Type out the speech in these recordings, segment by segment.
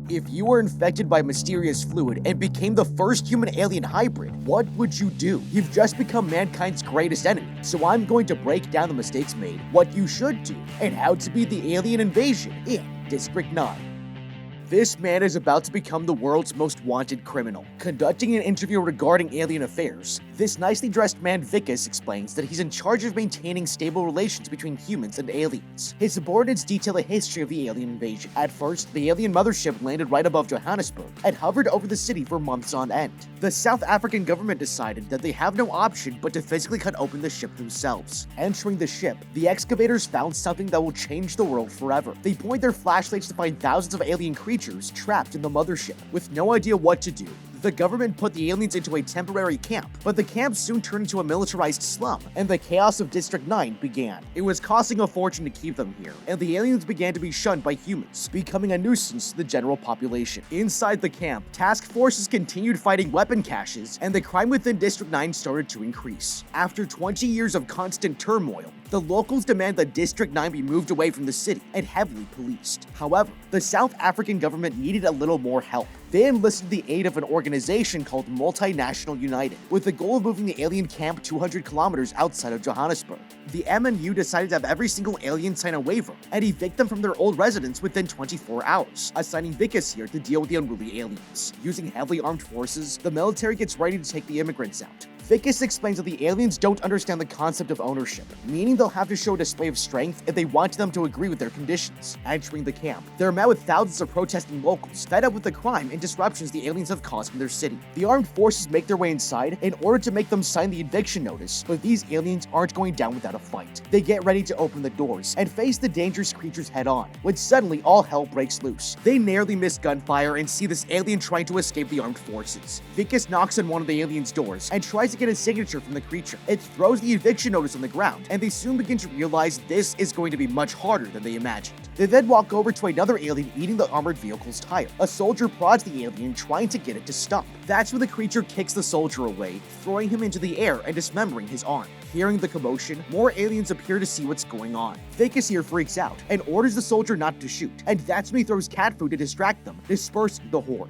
If you were infected by mysterious fluid and became the first human-alien hybrid, what would you do? You've just become mankind's greatest enemy, so I'm going to break down the mistakes made, what you should do, and how to beat the alien invasion in District 9. This man is about to become the world's most wanted criminal. Conducting an interview regarding alien affairs, this nicely dressed man Vicus explains that he's in charge of maintaining stable relations between humans and aliens. His subordinates detail a history of the alien invasion. At first, the alien mothership landed right above Johannesburg and hovered over the city for months on end. The South African government decided that they have no option but to physically cut open the ship themselves. Entering the ship, the excavators found something that will change the world forever. They point their flashlights to find thousands of alien creatures trapped in the mothership. With no idea what to do, the government put the aliens into a temporary camp, but the camp soon turned into a militarized slum, and the chaos of District 9 began. It was costing a fortune to keep them here, and the aliens began to be shunned by humans, becoming a nuisance to the general population. Inside the camp, task forces continued fighting weapon caches, and the crime within District 9 started to increase. After 20 years of constant turmoil, the locals demand that District 9 be moved away from the city and heavily policed. However, the South African government needed a little more help. They enlisted the aid of an organization called Multinational United, with the goal of moving the alien camp 200 kilometers outside of Johannesburg. The MNU decided to have every single alien sign a waiver and evict them from their old residence within 24 hours, assigning Vicus here to deal with the unruly aliens. Using heavily armed forces, the military gets ready to take the immigrants out. Vicus explains that the aliens don't understand the concept of ownership, meaning they'll have to show a display of strength if they want them to agree with their conditions. Entering the camp, they're met with thousands of protesting locals, fed up with the crime and disruptions the aliens have caused in their city. The armed forces make their way inside in order to make them sign the eviction notice, but these aliens aren't going down without a fight. They get ready to open the doors and face the dangerous creatures head on, when suddenly all hell breaks loose. They narrowly miss gunfire and see this alien trying to escape the armed forces. Vicus knocks on one of the aliens' doors and tries to get a signature from the creature. It throws the eviction notice on the ground, and they soon begin to realize this is going to be much harder than they imagined. They then walk over to another alien eating the armored vehicle's tire. A soldier prods the alien, trying to get it to stop. That's when the creature kicks the soldier away, throwing him into the air and dismembering his arm. Hearing the commotion, more aliens appear to see what's going on. Vicus here freaks out and orders the soldier not to shoot, and that's when he throws cat food to distract them, dispersing the horde.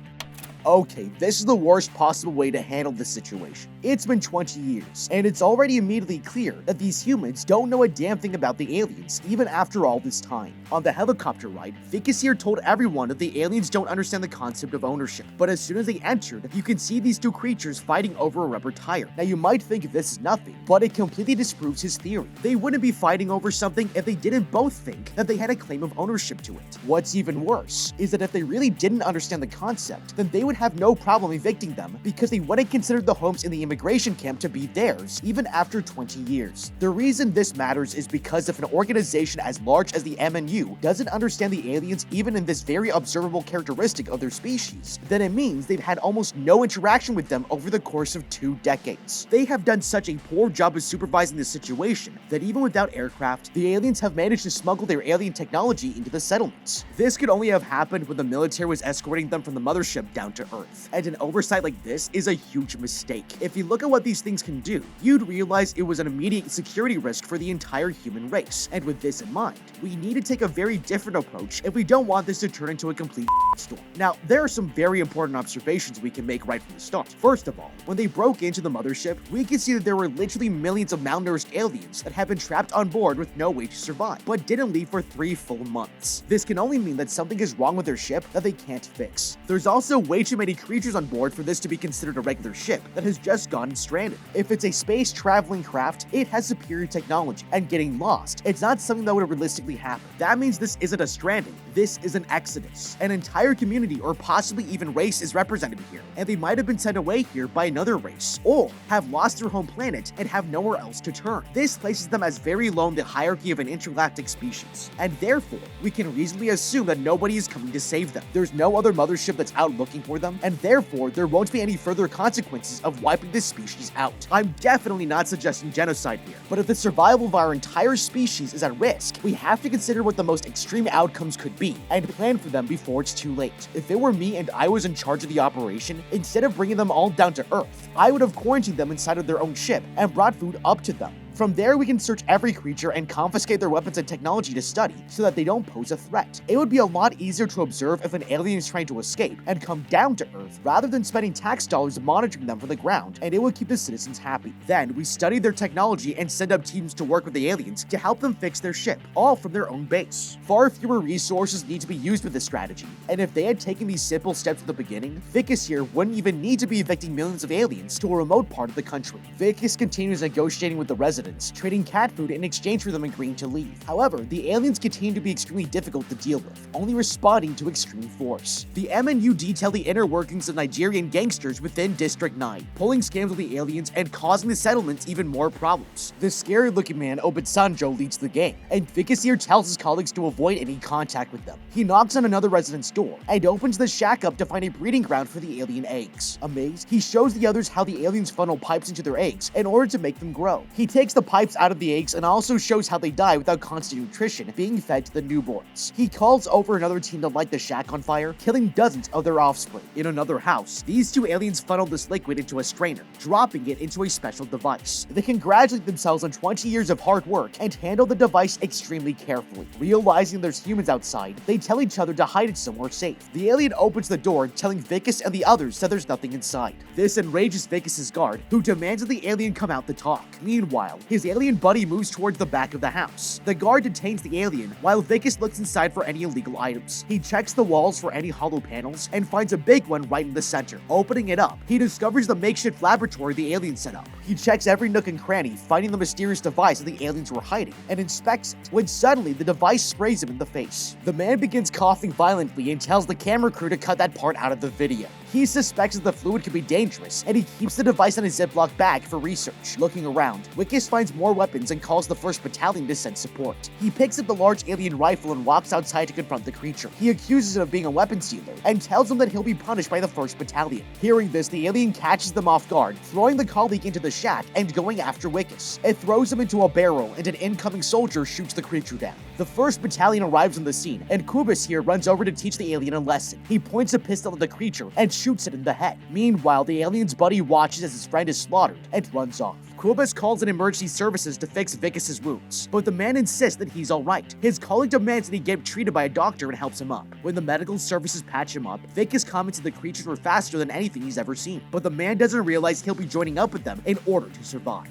Okay, this is the worst possible way to handle this situation. It's been 20 years, and it's already immediately clear that these humans don't know a damn thing about the aliens, even after all this time. On the helicopter ride, Vicus here told everyone that the aliens don't understand the concept of ownership, but as soon as they entered, you can see these two creatures fighting over a rubber tire. Now you might think this is nothing, but it completely disproves his theory. They wouldn't be fighting over something if they didn't both think that they had a claim of ownership to it. What's even worse is that if they really didn't understand the concept, then they would have no problem evicting them because they wouldn't consider the homes in the immigration camp to be theirs even after 20 years. The reason this matters is because if an organization as large as the MNU doesn't understand the aliens even in this very observable characteristic of their species, then it means they've had almost no interaction with them over the course of 2 decades. They have done such a poor job of supervising the situation that even without aircraft, the aliens have managed to smuggle their alien technology into the settlements. This could only have happened when the military was escorting them from the mothership down to Earth. And an oversight like this is a huge mistake. If you look at what these things can do, you'd realize it was an immediate security risk for the entire human race. And with this in mind, we need to take a very different approach if we don't want this to turn into a complete storm. Now, there are some very important observations we can make right from the start. First of all, when they broke into the mothership, we can see that there were literally millions of malnourished aliens that have been trapped on board with no way to survive, but didn't leave for 3 full months. This can only mean that something is wrong with their ship that they can't fix. There's also way too many creatures on board for this to be considered a regular ship that has just gotten stranded. If it's a space traveling craft, it has superior technology, and getting lost, it's not something that would realistically happen. That means this isn't a stranding, this is an exodus. An entire community or possibly even race is represented here, and they might have been sent away here by another race, or have lost their home planet and have nowhere else to turn. This places them as very low in the hierarchy of an intergalactic species, and therefore, we can reasonably assume that nobody is coming to save them. There's no other mothership that's out looking for them, and therefore there won't be any further consequences of wiping this species out. I'm definitely not suggesting genocide here, but if the survival of our entire species is at risk, we have to consider what the most extreme outcomes could be and plan for them before it's too late. If it were me and I was in charge of the operation, instead of bringing them all down to Earth, I would have quarantined them inside of their own ship and brought food up to them. From there, we can search every creature and confiscate their weapons and technology to study so that they don't pose a threat. It would be a lot easier to observe if an alien is trying to escape and come down to Earth rather than spending tax dollars monitoring them from the ground, and it would keep the citizens happy. Then, we study their technology and send up teams to work with the aliens to help them fix their ship, all from their own base. Far fewer resources need to be used with this strategy, and if they had taken these simple steps at the beginning, Vicus here wouldn't even need to be evicting millions of aliens to a remote part of the country. Vicus continues negotiating with the residents, trading cat food in exchange for them agreeing to leave. However, the aliens continue to be extremely difficult to deal with, only responding to extreme force. The MNU detail the inner workings of Nigerian gangsters within District 9, pulling scams with the aliens and causing the settlements even more problems. The scary-looking man Obasanjo leads the gang, and Vicus here tells his colleagues to avoid any contact with them. He knocks on another resident's door and opens the shack up to find a breeding ground for the alien eggs. Amazed, he shows the others how the aliens funnel pipes into their eggs in order to make them grow. He takes the pipes out of the eggs and also shows how they die without constant nutrition being fed to the newborns. He calls over another team to light the shack on fire, killing dozens of their offspring. In another house, these two aliens funnel this liquid into a strainer, dropping it into a special device. They congratulate themselves on 20 years of hard work and handle the device extremely carefully. Realizing there's humans outside, they tell each other to hide it somewhere safe. The alien opens the door, telling Vicus and the others that there's nothing inside. This enrages Vicus's guard, who demands that the alien come out to talk. Meanwhile, his alien buddy moves towards the back of the house. The guard detains the alien, while Vicus looks inside for any illegal items. He checks the walls for any hollow panels and finds a big one right in the center. Opening it up, he discovers the makeshift laboratory the alien set up. He checks every nook and cranny, finding the mysterious device that the aliens were hiding, and inspects it, when suddenly the device sprays him in the face. The man begins coughing violently and tells the camera crew to cut that part out of the video. He suspects that the fluid could be dangerous, and he keeps the device in his Ziploc bag for research. Looking around, Vicus finds more weapons and calls the 1st Battalion to send support. He picks up the large alien rifle and walks outside to confront the creature. He accuses it of being a weapons dealer and tells him that he'll be punished by the 1st Battalion. Hearing this, the alien catches them off guard, throwing the colleague into the shack and going after Vicus. It throws him into a barrel, and an incoming soldier shoots the creature down. The 1st Battalion arrives on the scene, and Kubus here runs over to teach the alien a lesson. He points a pistol at the creature and shoots it in the head. Meanwhile, the alien's buddy watches as his friend is slaughtered and runs off. Kubus calls in emergency services to fix Vicus's wounds, but the man insists that he's alright. His colleague demands that he get treated by a doctor and helps him up. When the medical services patch him up, Vicus comments that the creatures were faster than anything he's ever seen, but the man doesn't realize he'll be joining up with them in order to survive.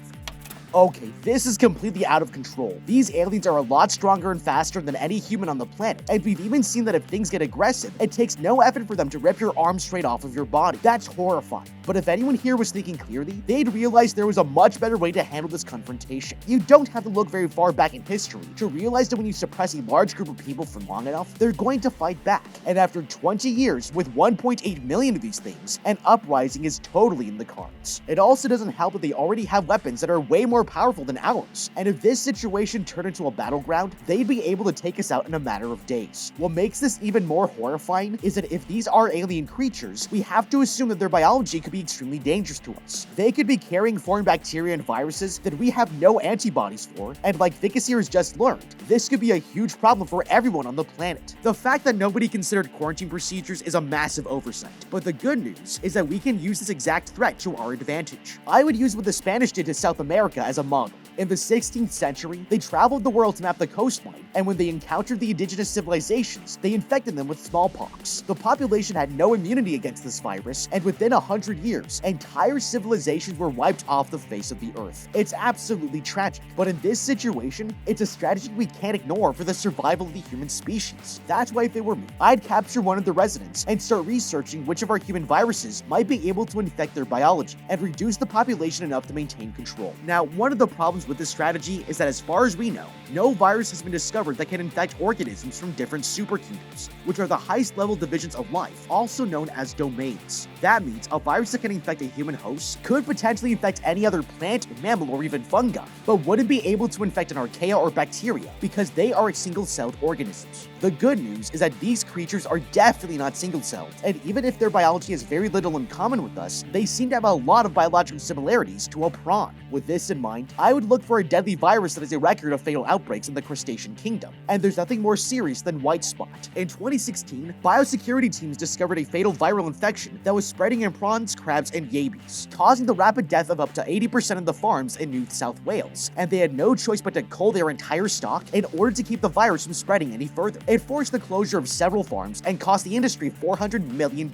Okay, this is completely out of control. These aliens are a lot stronger and faster than any human on the planet, and we've even seen that if things get aggressive, it takes no effort for them to rip your arm straight off of your body. That's horrifying. But if anyone here was thinking clearly, they'd realize there was a much better way to handle this confrontation. You don't have to look very far back in history to realize that when you suppress a large group of people for long enough, they're going to fight back. And after 20 years, with 1.8 million of these things, an uprising is totally in the cards. It also doesn't help that they already have weapons that are way more powerful than ours, and if this situation turned into a battleground, they'd be able to take us out in a matter of days. What makes this even more horrifying is that if these are alien creatures, we have to assume that their biology could be extremely dangerous to us. They could be carrying foreign bacteria and viruses that we have no antibodies for, and like Vicus here has just learned, this could be a huge problem for everyone on the planet. The fact that nobody considered quarantine procedures is a massive oversight, but the good news is that we can use this exact threat to our advantage. I would use what the Spanish did to South America as a model. In the 16th century, they traveled the world to map the coastline, and when they encountered the indigenous civilizations, they infected them with smallpox. The population had no immunity against this virus, and within 100 years, entire civilizations were wiped off the face of the earth. It's absolutely tragic, but in this situation, it's a strategy we can't ignore for the survival of the human species. That's why if it were me, I'd capture one of the residents and start researching which of our human viruses might be able to infect their biology, and reduce the population enough to maintain control. Now, one of the problems with this strategy is that as far as we know, no virus has been discovered that can infect organisms from different superkingdoms, which are the highest level divisions of life, also known as domains. That means a virus that can infect a human host could potentially infect any other plant, mammal, or even fungi, but wouldn't be able to infect an archaea or bacteria because they are single-celled organisms. The good news is that these creatures are definitely not single-celled, and even if their biology has very little in common with us, they seem to have a lot of biological similarities to a prawn. With this in mind, I would look for a deadly virus that has a record of fatal outbreaks in the crustacean kingdom, and there's nothing more serious than white spot. In 2016, biosecurity teams discovered a fatal viral infection that was spreading in prawns, crabs, and yabies, causing the rapid death of up to 80% of the farms in New South Wales, and they had no choice but to cull their entire stock in order to keep the virus from spreading any further. It forced the closure of several farms and cost the industry $400 million.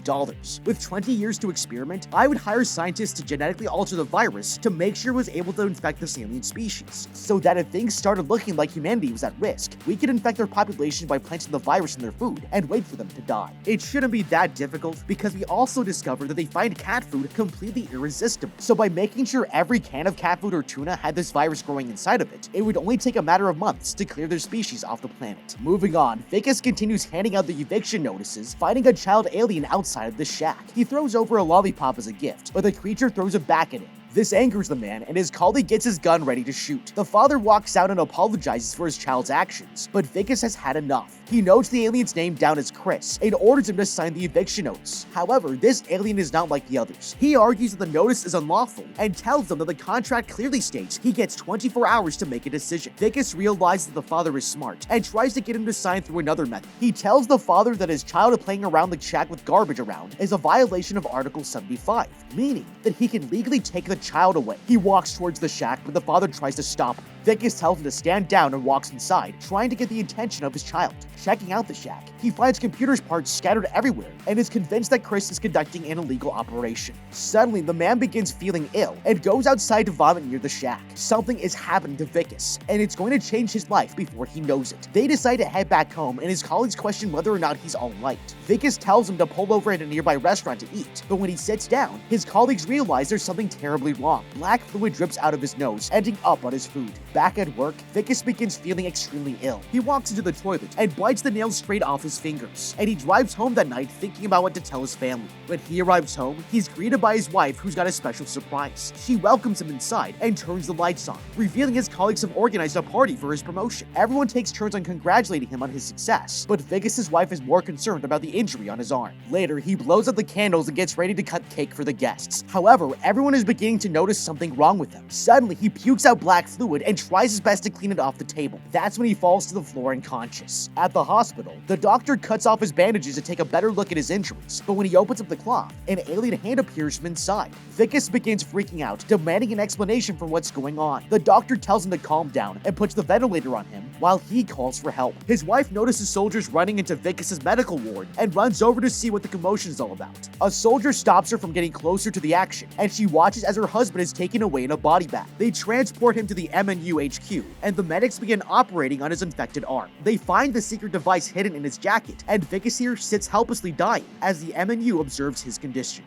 With 20 years to experiment, I would hire scientists to genetically alter the virus to make sure it was able to infect this alien species, so that if things started looking like humanity was at risk, we could infect their population by planting the virus in their food and wait for them to die. It shouldn't be that difficult because we also discovered that they find cat food completely irresistible. So by making sure every can of cat food or tuna had this virus growing inside of it, it would only take a matter of months to clear their species off the planet. Moving on, Vicus continues handing out the eviction notices, finding a child alien outside of the shack. He throws over a lollipop as a gift, but the creature throws it back at him. This angers the man, and his colleague gets his gun ready to shoot. The father walks out and apologizes for his child's actions, but Vicus has had enough. He notes the alien's name down as Chris and orders him to sign the eviction notice. However, this alien is not like the others. He argues that the notice is unlawful and tells them that the contract clearly states he gets 24 hours to make a decision. Vicus realizes that the father is smart and tries to get him to sign through another method. He tells the father that his child playing around the shack with garbage around is a violation of Article 75, meaning that he can legally take the child away. He walks towards the shack, but the father tries to stop him. Vicus tells him to stand down and walks inside, trying to get the attention of his child. Checking out the shack, he finds computer's parts scattered everywhere and is convinced that Chris is conducting an illegal operation. Suddenly, the man begins feeling ill and goes outside to vomit near the shack. Something is happening to Vicus, and it's going to change his life before he knows it. They decide to head back home, and his colleagues question whether or not he's alright. Vicus tells him to pull over at a nearby restaurant to eat, but when he sits down, his colleagues realize there's something terribly wrong. Black fluid drips out of his nose, ending up on his food. Back at work, Vicus begins feeling extremely ill. He walks into the toilet and bites the nails straight off his fingers, and he drives home that night thinking about what to tell his family. When he arrives home, he's greeted by his wife, who's got a special surprise. She welcomes him inside and turns the lights on, revealing his colleagues have organized a party for his promotion. Everyone takes turns on congratulating him on his success, but Vicus's wife is more concerned about the injury on his arm. Later, he blows out the candles and gets ready to cut cake for the guests. However, everyone is beginning to notice something wrong with him. Suddenly, he pukes out black fluid and tries his best to clean it off the table. That's when he falls to the floor unconscious. At the hospital, the doctor cuts off his bandages to take a better look at his injuries, but when he opens up the cloth, an alien hand appears from inside. Vicus begins freaking out, demanding an explanation for what's going on. The doctor tells him to calm down and puts the ventilator on him while he calls for help. His wife notices soldiers running into Vicus's medical ward and runs over to see what the commotion is all about. A soldier stops her from getting closer to the action, and she watches as her husband is taken away in a body bag. They transport him to the MNU HQ, and the medics begin operating on his infected arm. They find the secret device hidden in his jacket, and Vicus here sits helplessly dying as the MNU observes his condition.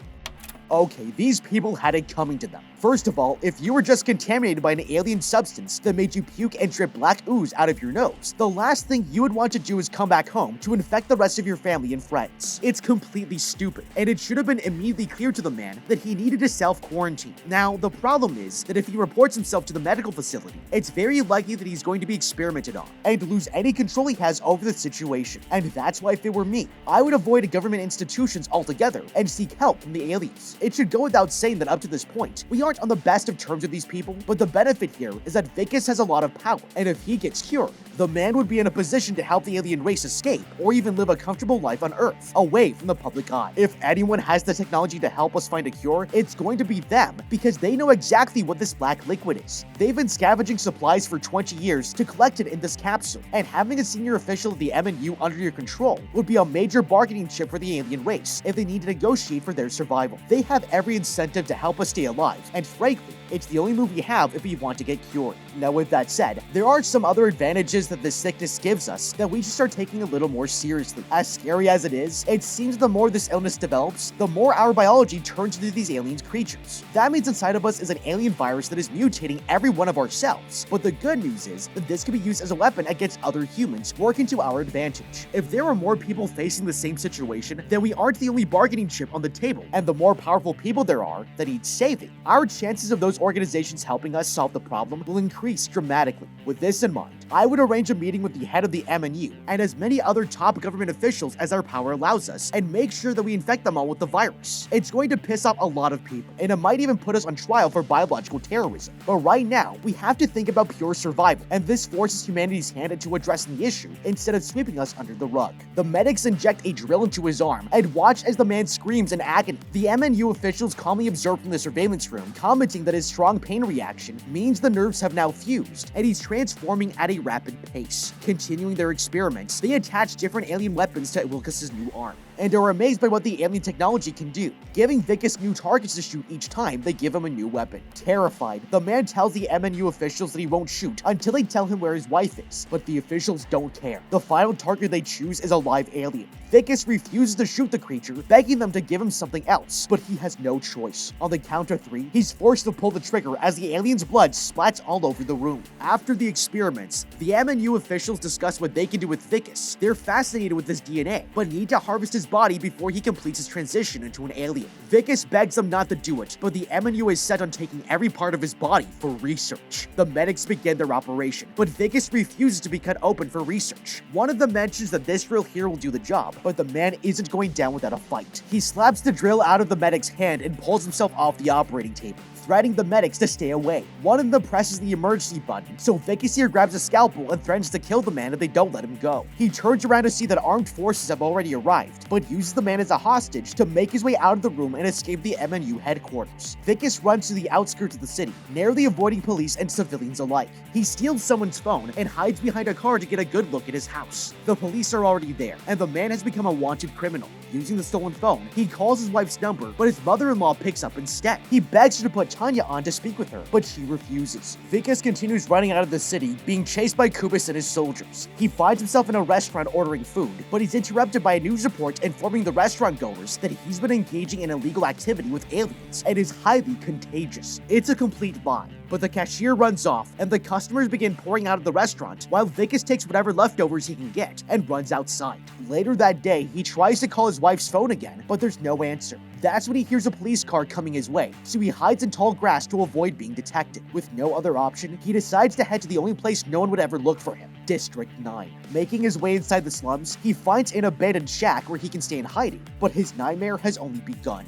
Okay, these people had it coming to them. First of all, if you were just contaminated by an alien substance that made you puke and drip black ooze out of your nose, the last thing you would want to do is come back home to infect the rest of your family and friends. It's completely stupid, and it should have been immediately clear to the man that he needed to self-quarantine. Now, the problem is that if he reports himself to the medical facility, it's very likely that he's going to be experimented on and lose any control he has over the situation. And that's why if it were me, I would avoid government institutions altogether and seek help from the aliens. It should go without saying that up to this point, we aren't on the best of terms with these people, but the benefit here is that Vicus has a lot of power, and if he gets cured, the man would be in a position to help the alien race escape or even live a comfortable life on Earth, away from the public eye. If anyone has the technology to help us find a cure, it's going to be them, because they know exactly what this black liquid is. They've been scavenging supplies for 20 years to collect it in this capsule, and having a senior official of the MNU under your control would be a major bargaining chip for the alien race if they need to negotiate for their survival. They have every incentive to help us stay alive, and frankly, it's the only move we have if we want to get cured. Now with that said, there are some other advantages that this sickness gives us that we should start taking a little more seriously. As scary as it is, it seems the more this illness develops, the more our biology turns into these alien creatures. That means inside of us is an alien virus that is mutating every one of our cells. But the good news is that this can be used as a weapon against other humans, working to our advantage. If there are more people facing the same situation, then we aren't the only bargaining chip on the table, and the more powerful powerful people there are that need saving, our chances of those organizations helping us solve the problem will increase dramatically. With this in mind, I would arrange a meeting with the head of the MNU and as many other top government officials as our power allows us and make sure that we infect them all with the virus. It's going to piss off a lot of people, and it might even put us on trial for biological terrorism. But right now, we have to think about pure survival, and this forces humanity's hand into addressing the issue instead of sweeping us under the rug. The medics inject a drill into his arm and watch as the man screams in agony. The MNU officials calmly observe from the surveillance room, commenting that his strong pain reaction means the nerves have now fused, and he's transforming at a rapid pace. Continuing their experiments, they attach different alien weapons to Wilkes' new arm, and are amazed by what the alien technology can do, giving Vicus new targets to shoot each time they give him a new weapon. Terrified, the man tells the MNU officials that he won't shoot until they tell him where his wife is, but the officials don't care. The final target they choose is a live alien. Vicus refuses to shoot the creature, begging them to give him something else, but he has no choice. On the count of 3, he's forced to pull the trigger as the alien's blood splats all over the room. After the experiments, the MNU officials discuss what they can do with Vicus. They're fascinated with his DNA, but need to harvest his body before he completes his transition into an alien. Vicus begs them not to do it, but the MNU is set on taking every part of his body for research. The medics begin their operation, but Vicus refuses to be cut open for research. One of them mentions that this drill here will do the job, but the man isn't going down without a fight. He slaps the drill out of the medic's hand and pulls himself off the operating table, threatening the medics to stay away. One of them presses the emergency button, so Vicus here grabs a scalpel and threatens to kill the man if they don't let him go. He turns around to see that armed forces have already arrived, but uses the man as a hostage to make his way out of the room and escape the MNU headquarters. Vicus runs to the outskirts of the city, narrowly avoiding police and civilians alike. He steals someone's phone and hides behind a car to get a good look at his house. The police are already there, and the man has become a wanted criminal. Using the stolen phone, he calls his wife's number, but his mother-in-law picks up instead. He begs her to put Tanya on to speak with her, but she refuses. Vicus continues running out of the city, being chased by Kubus and his soldiers. He finds himself in a restaurant ordering food, but he's interrupted by a news report informing the restaurant goers that he's been engaging in illegal activity with aliens and is highly contagious. It's a complete lie, but the cashier runs off and the customers begin pouring out of the restaurant while Vicus takes whatever leftovers he can get and runs outside. Later that day, he tries to call his wife's phone again, but there's no answer. That's when he hears a police car coming his way, so he hides in tall grass to avoid being detected. With no other option, he decides to head to the only place no one would ever look for him, District 9. Making his way inside the slums, he finds an abandoned shack where he can stay in hiding, but his nightmare has only begun.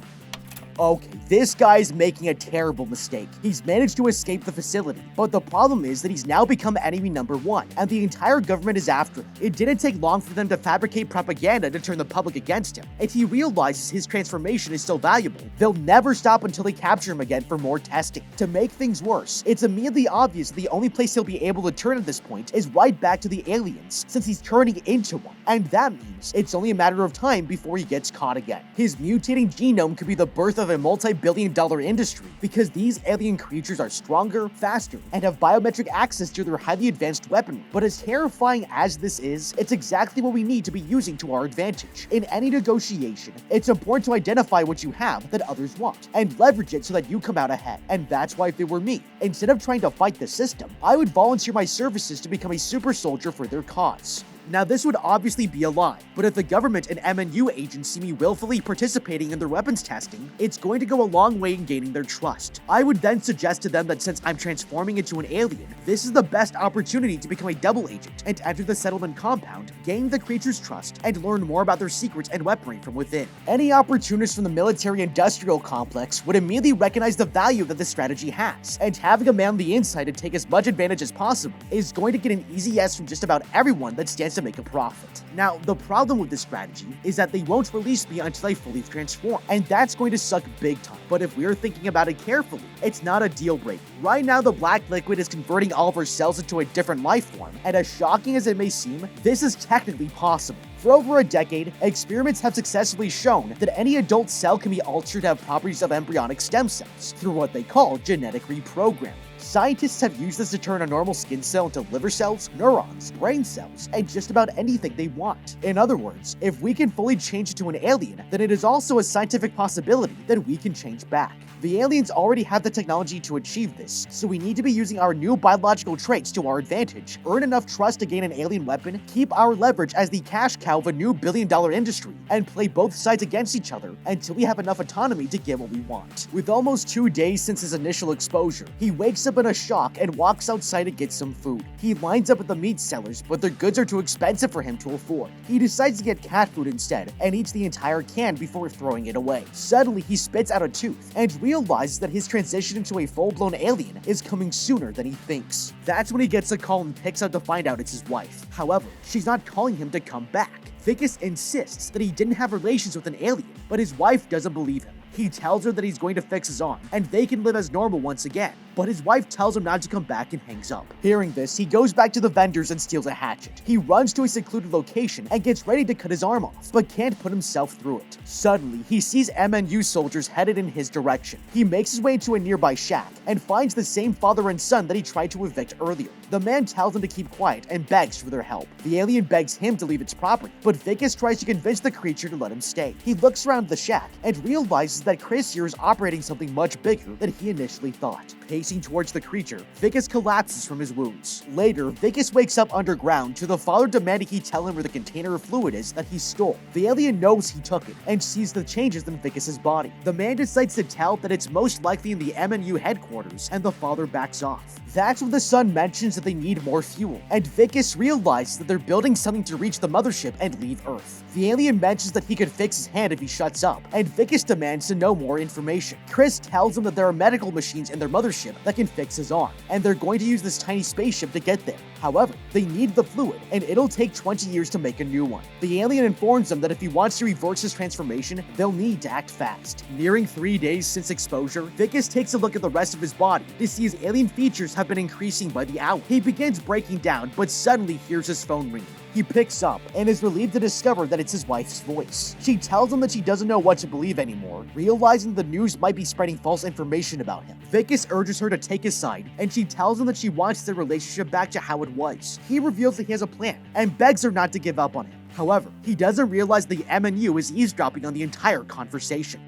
Okay, this guy's making a terrible mistake. He's managed to escape the facility, but the problem is that he's now become enemy number 1, and the entire government is after him. It didn't take long for them to fabricate propaganda to turn the public against him, and he realizes his transformation is still valuable. They'll never stop until they capture him again for more testing. To make things worse, it's immediately obvious that the only place he'll be able to turn at this point is right back to the aliens, since he's turning into one, and that means it's only a matter of time before he gets caught again. His mutating genome could be the birth of a multi-billion-dollar industry because these alien creatures are stronger, faster, and have biometric access to their highly advanced weaponry. But as terrifying as this is, it's exactly what we need to be using to our advantage. In any negotiation, it's important to identify what you have that others want and leverage it so that you come out ahead. And that's why if it were me, instead of trying to fight the system, I would volunteer my services to become a super soldier for their cause. Now, this would obviously be a lie, but if the government and MNU agents see me willfully participating in their weapons testing, it's going to go a long way in gaining their trust. I would then suggest to them that since I'm transforming into an alien, this is the best opportunity to become a double agent and enter the settlement compound, gain the creature's trust, and learn more about their secrets and weaponry from within. Any opportunists from the military-industrial complex would immediately recognize the value that this strategy has, and having a man on the inside to take as much advantage as possible is going to get an easy yes from just about everyone that stands to make a profit. Now, the problem with this strategy is that they won't release me until I fully transform, and that's going to suck big time. But if we're thinking about it carefully, it's not a deal breaker. Right now, the black liquid is converting all of our cells into a different life form, and as shocking as it may seem, this is technically possible. For over a decade, experiments have successfully shown that any adult cell can be altered to have properties of embryonic stem cells through what they call genetic reprogramming. Scientists have used this to turn a normal skin cell into liver cells, neurons, brain cells, and just about anything they want. In other words, if we can fully change into an alien, then it is also a scientific possibility that we can change back. The aliens already have the technology to achieve this, so we need to be using our new biological traits to our advantage, earn enough trust to gain an alien weapon, keep our leverage as the cash cow of a new billion-dollar industry, and play both sides against each other until we have enough autonomy to get what we want. With almost 2 days since his initial exposure, he wakes up in a shock and walks outside to get some food. He lines up at the meat sellers, but their goods are too expensive for him to afford. He decides to get cat food instead and eats the entire can before throwing it away. Suddenly, he spits out a tooth and realizes that his transition into a full-blown alien is coming sooner than he thinks. That's when he gets a call and picks up to find out it's his wife. However, she's not calling him to come back. Vicus insists that he didn't have relations with an alien, but his wife doesn't believe him. He tells her that he's going to fix his arm, and they can live as normal once again. But his wife tells him not to come back and hangs up. Hearing this, he goes back to the vendors and steals a hatchet. He runs to a secluded location and gets ready to cut his arm off, but can't put himself through it. Suddenly, he sees MNU soldiers headed in his direction. He makes his way into a nearby shack and finds the same father and son that he tried to evict earlier. The man tells them to keep quiet and begs for their help. The alien begs him to leave its property, but Vicus tries to convince the creature to let him stay. He looks around the shack and realizes that Chris here is operating something much bigger than he initially thought. Pacing towards the creature, Vicus collapses from his wounds. Later, Vicus wakes up underground to the father demanding he tell him where the container of fluid is that he stole. The alien knows he took it and sees the changes in Vicus's body. The man decides to tell that it's most likely in the MNU headquarters, and the father backs off. That's when the son mentions that they need more fuel, and Vicus realizes that they're building something to reach the mothership and leave Earth. The alien mentions that he could fix his hand if he shuts up, and Vicus demands to know more information. Chris tells him that there are medical machines in their mothership that can fix his arm, and they're going to use this tiny spaceship to get there. However, they need the fluid, and it'll take 20 years to make a new one. The alien informs them that if he wants to reverse his transformation, they'll need to act fast. Nearing 3 days since exposure, Vicus takes a look at the rest of his body to see his alien features have been increasing by the hour. He begins breaking down, but suddenly hears his phone ringing. He picks up and is relieved to discover that it's his wife's voice. She tells him that she doesn't know what to believe anymore, realizing the news might be spreading false information about him. Vicus urges her to take his side, and she tells him that she wants their relationship back to how it was. He reveals that he has a plan and begs her not to give up on him. However, he doesn't realize the MNU is eavesdropping on the entire conversation.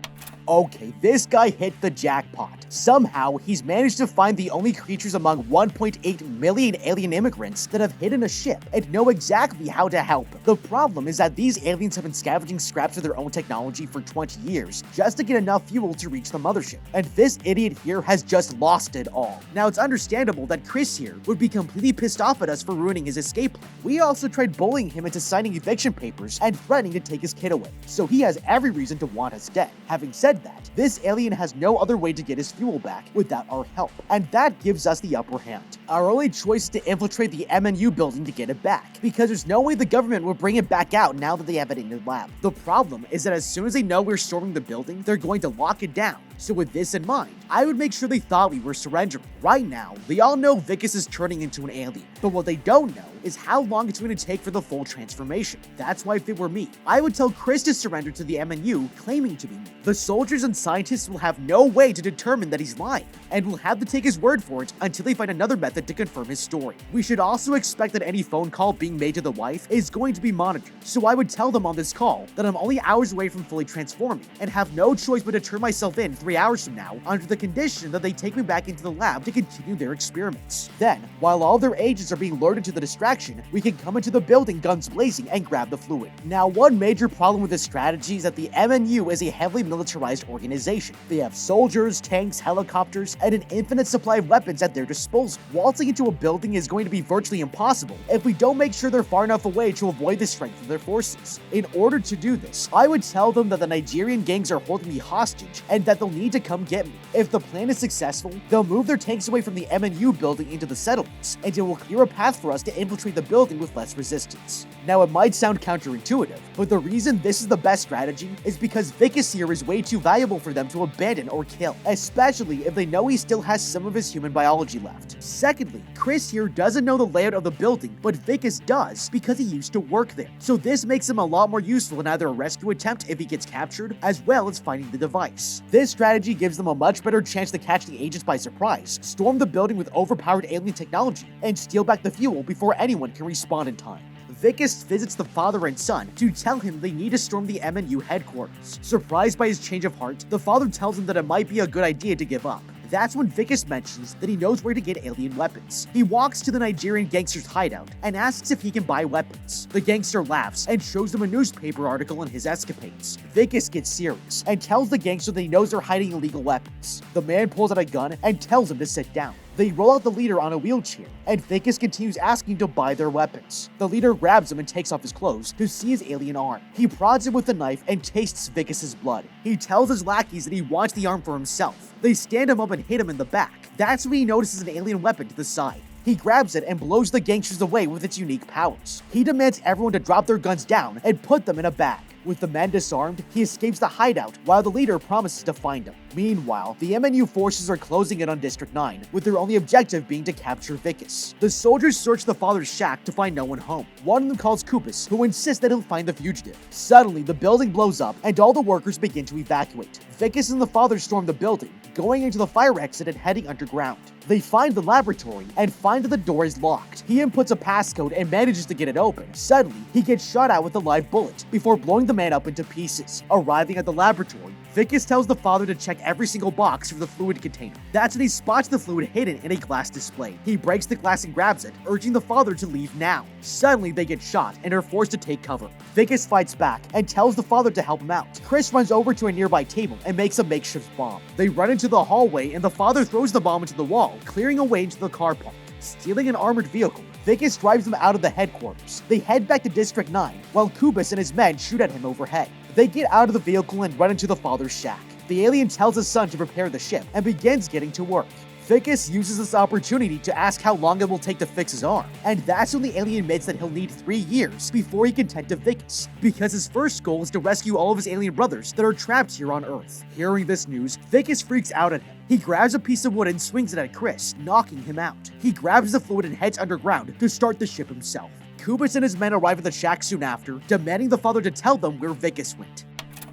Okay, this guy hit the jackpot. Somehow, he's managed to find the only creatures among 1.8 million alien immigrants that have hidden a ship and know exactly how to help. The problem is that these aliens have been scavenging scraps of their own technology for 20 years just to get enough fuel to reach the mothership, and this idiot here has just lost it all. Now, it's understandable that Chris here would be completely pissed off at us for ruining his escape plan. We also tried bullying him into signing eviction papers and threatening to take his kid away, so he has every reason to want us dead. Having said that, this alien has no other way to get his fuel back without our help, and that gives us the upper hand. Our only choice is to infiltrate the MNU building to get it back, because there's no way the government will bring it back out now that they have it in the lab. The problem is that as soon as they know we're storming the building, they're going to lock it down. So with this in mind, I would make sure they thought we were surrendering. Right now, they all know Vicus is turning into an alien, but what they don't know is how long it's going to take for the full transformation. That's why if it were me, I would tell Chris to surrender to the MNU, claiming to be me. The soldiers and scientists will have no way to determine that he's lying, and will have to take his word for it until they find another method to confirm his story. We should also expect that any phone call being made to the wife is going to be monitored, so I would tell them on this call that I'm only hours away from fully transforming, and have no choice but to turn myself in 3 hours from now, under the condition that they take me back into the lab to continue their experiments. Then, while all their agents are being lured into the distraction, we can come into the building guns blazing and grab the fluid. Now, one major problem with this strategy is that the MNU is a heavily militarized organization. They have soldiers, tanks, helicopters, and an infinite supply of weapons at their disposal. Waltzing into a building is going to be virtually impossible if we don't make sure they're far enough away to avoid the strength of their forces. In order to do this, I would tell them that the Nigerian gangs are holding me hostage and that they'll need to come get me. If the plan is successful, they'll move their tanks away from the MNU building into the settlements, and it will clear a path for us to infiltrate the building with less resistance. Now, it might sound counterintuitive, but the reason this is the best strategy is because Vicus here is way too valuable for them to abandon or kill, especially if they know he still has some of his human biology left. Secondly, Chris here doesn't know the layout of the building, but Vicus does because he used to work there, so this makes him a lot more useful in either a rescue attempt if he gets captured, as well as finding the device. This strategy strategy gives them a much better chance to catch the agents by surprise, storm the building with overpowered alien technology, and steal back the fuel before anyone can respawn in time. Vicus visits the father and son to tell him they need to storm the MNU headquarters. Surprised by his change of heart, the father tells him that it might be a good idea to give up. That's when Vicus mentions that he knows where to get alien weapons. He walks to the Nigerian gangster's hideout and asks if he can buy weapons. The gangster laughs and shows them a newspaper article on his escapades. Vicus gets serious and tells the gangster that he knows they're hiding illegal weapons. The man pulls out a gun and tells him to sit down. They roll out the leader on a wheelchair, and Vicus continues asking to buy their weapons. The leader grabs him and takes off his clothes to see his alien arm. He prods him with a knife and tastes Vicus's blood. He tells his lackeys that he wants the arm for himself. They stand him up and hit him in the back. That's when he notices an alien weapon to the side. He grabs it and blows the gangsters away with its unique powers. He demands everyone to drop their guns down and put them in a bag. With the men disarmed, he escapes the hideout while the leader promises to find him. Meanwhile, the MNU forces are closing in on District 9, with their only objective being to capture Vicus. The soldiers search the father's shack to find no one home. One of them calls Kupus, who insists that he'll find the fugitive. Suddenly, the building blows up and all the workers begin to evacuate. Vicus and the father storm the building, going into the fire exit and heading underground. They find the laboratory and find that the door is locked. He inputs a passcode and manages to get it open. Suddenly, he gets shot at with a live bullet before blowing the man up into pieces. Arriving at the laboratory, Vicus tells the father to check every single box for the fluid container. That's when he spots the fluid hidden in a glass display. He breaks the glass and grabs it, urging the father to leave now. Suddenly, they get shot and are forced to take cover. Vicus fights back and tells the father to help him out. Chris runs over to a nearby table and makes a makeshift bomb. They run into the hallway and the father throws the bomb into the wall, clearing a way into the car park. Stealing an armored vehicle, Vicus drives them out of the headquarters. They head back to District 9, while Kupus and his men shoot at him overhead. They get out of the vehicle and run into the father's shack. The alien tells his son to prepare the ship and begins getting to work. Vicus uses this opportunity to ask how long it will take to fix his arm, and that's when the alien admits that he'll need 3 years before he can tend to Vicus, because his first goal is to rescue all of his alien brothers that are trapped here on Earth. Hearing this news, Vicus freaks out at him. He grabs a piece of wood and swings it at Chris, knocking him out. He grabs the fluid and heads underground to start the ship himself. Kupus and his men arrive at the shack soon after, demanding the father to tell them where Vicus went.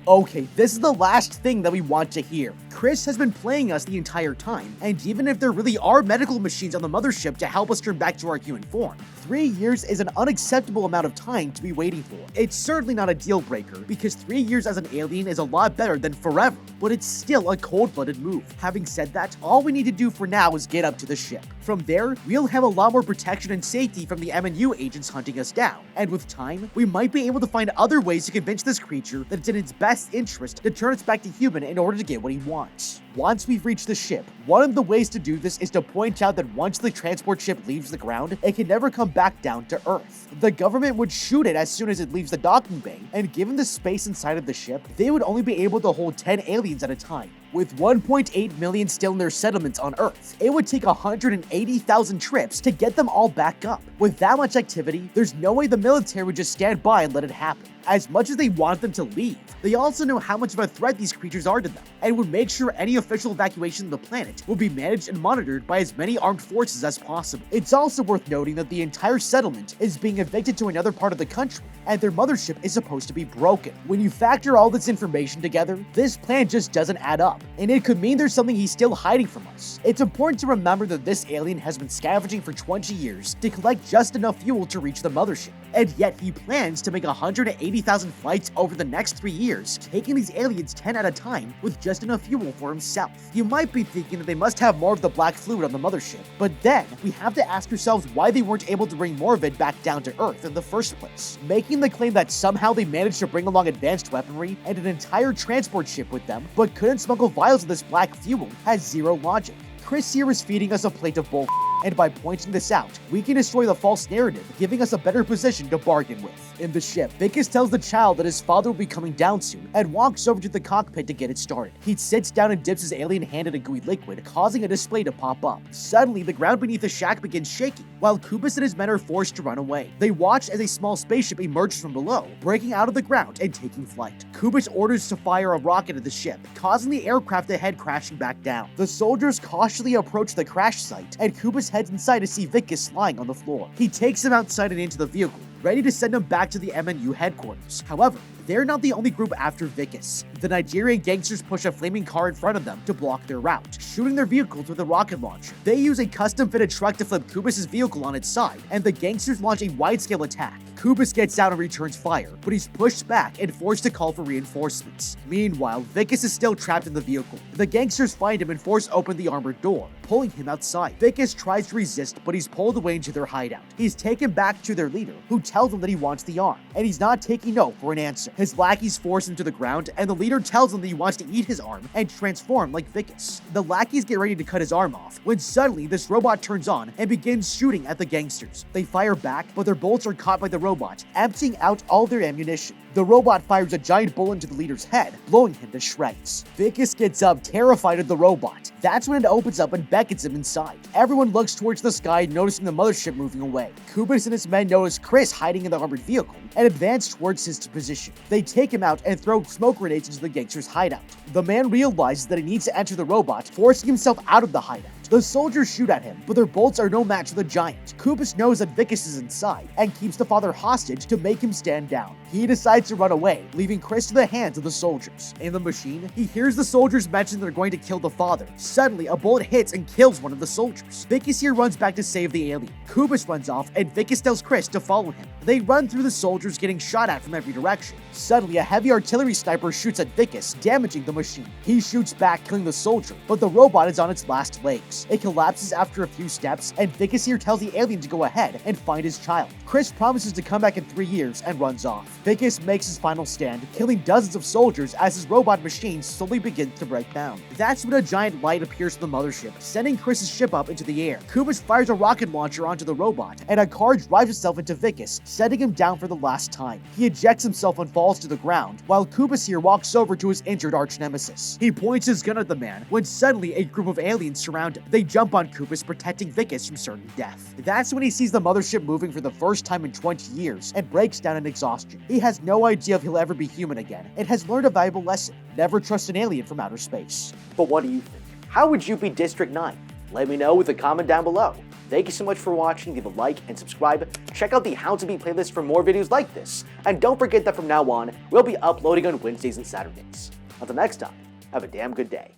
Okay, this is the last thing that we want to hear. Chris has been playing us the entire time, and even if there really are medical machines on the mothership to help us turn back to our human form, 3 years is an unacceptable amount of time to be waiting for. It's certainly not a deal breaker, because 3 years as an alien is a lot better than forever, but it's still a cold-blooded move. Having said that, all we need to do for now is get up to the ship. From there, we'll have a lot more protection and safety from the MNU agents hunting us down, and with time, we might be able to find other ways to convince this creature that it's in its best interest to turn us back to human in order to get what he wants. Once we've reached the ship, one of the ways to do this is to point out that once the transport ship leaves the ground, it can never come back down to Earth. The government would shoot it as soon as it leaves the docking bay, and given the space inside of the ship, they would only be able to hold 10 aliens at a time. With 1.8 million still in their settlements on Earth, it would take 180,000 trips to get them all back up. With that much activity, there's no way the military would just stand by and let it happen. As much as they want them to leave, they also know how much of a threat these creatures are to them, and would make sure any official evacuation of the planet will be managed and monitored by as many armed forces as possible. It's also worth noting that the entire settlement is being evicted to another part of the country, and their mothership is supposed to be broken. When you factor all this information together, this plan just doesn't add up, and it could mean there's something he's still hiding from us. It's important to remember that this alien has been scavenging for 20 years to collect just enough fuel to reach the mothership, and yet he plans to make 180,000 flights over the next 3 years, taking these aliens 10 at a time with just enough fuel for himself. You might be thinking that they must have more of the black fluid on the mothership, but then we have to ask ourselves why they weren't able to bring more of it back down to Earth in the first place. Making the claim that somehow they managed to bring along advanced weaponry and an entire transport ship with them, but couldn't smuggle vials of this black fuel has zero logic. Chris here is feeding us a plate of bull, and by pointing this out, we can destroy the false narrative, giving us a better position to bargain with. In the ship, Vicus tells the child that his father will be coming down soon, and walks over to the cockpit to get it started. He sits down and dips his alien hand in a gooey liquid, causing a display to pop up. Suddenly, the ground beneath the shack begins shaking, while Kupus and his men are forced to run away. They watch as a small spaceship emerges from below, breaking out of the ground and taking flight. Kupus orders to fire a rocket at the ship, causing the aircraft to head crashing back down. The soldiers cautiously approach the crash site, and Kupus heads inside to see Vicus lying on the floor. He takes him outside and into the vehicle, ready to send him back to the MNU headquarters. However, they're not the only group after Vicus. The Nigerian gangsters push a flaming car in front of them to block their route, shooting their vehicles with a rocket launcher. They use a custom-fitted truck to flip Kubus' vehicle on its side, and the gangsters launch a wide-scale attack. Kubus gets out and returns fire, but he's pushed back and forced to call for reinforcements. Meanwhile, Vicus is still trapped in the vehicle. The gangsters find him and force open the armored door, pulling him outside. Vicus tries to resist, but he's pulled away into their hideout. He's taken back to their leader, who tells him that he wants the arm, and he's not taking no for an answer. His lackeys force him to the ground, and the leader tells him that he wants to eat his arm and transform like Vicus. The lackeys get ready to cut his arm off, when suddenly this robot turns on and begins shooting at the gangsters. They fire back, but their bullets are caught by the robot, emptying out all their ammunition. The robot fires a giant bullet into the leader's head, blowing him to shreds. Vicus gets up, terrified of the robot. That's when it opens up and beckons him inside. Everyone looks towards the sky, noticing the mothership moving away. Kubus and his men notice Chris hiding in the armored vehicle and advance towards his position. They take him out and throw smoke grenades into the gangster's hideout. The man realizes that he needs to enter the robot, forcing himself out of the hideout. The soldiers shoot at him, but their bullets are no match for the giant. Kubus knows that Vicus is inside and keeps the father hostage to make him stand down. He decides to run away, leaving Chris to the hands of the soldiers. In the machine, he hears the soldiers mention they're going to kill the father. Suddenly, a bullet hits and kills one of the soldiers. Vicus here runs back to save the alien. Kubus runs off, and Vicus tells Chris to follow him. They run through the soldiers, getting shot at from every direction. Suddenly, a heavy artillery sniper shoots at Vicus, damaging the machine. He shoots back, killing the soldier, but the robot is on its last legs. It collapses after a few steps, and Vicus here tells the alien to go ahead and find his child. Chris promises to come back in 3 years and runs off. Vicus makes his final stand, killing dozens of soldiers as his robot machine slowly begins to break down. That's when a giant light appears from the mothership, sending Chris's ship up into the air. Kubus fires a rocket launcher onto the robot, and a car drives itself into Vicus, setting him down for the last time. He ejects himself and falls to the ground, while Kubus here walks over to his injured arch-nemesis. He points his gun at the man, when suddenly a group of aliens surround him. They jump on Kubus, protecting Vicus from certain death. That's when he sees the mothership moving for the first time in 20 years and breaks down in exhaustion. He has no idea if he'll ever be human again and has learned a valuable lesson: never trust an alien from outer space. But what do you think? How would you be District 9? Let me know with a comment down below. Thank you so much for watching. Give a like and subscribe. Check out the How to Beat playlist for more videos like this. And don't forget that from now on, we'll be uploading on Wednesdays and Saturdays. Until next time, have a damn good day.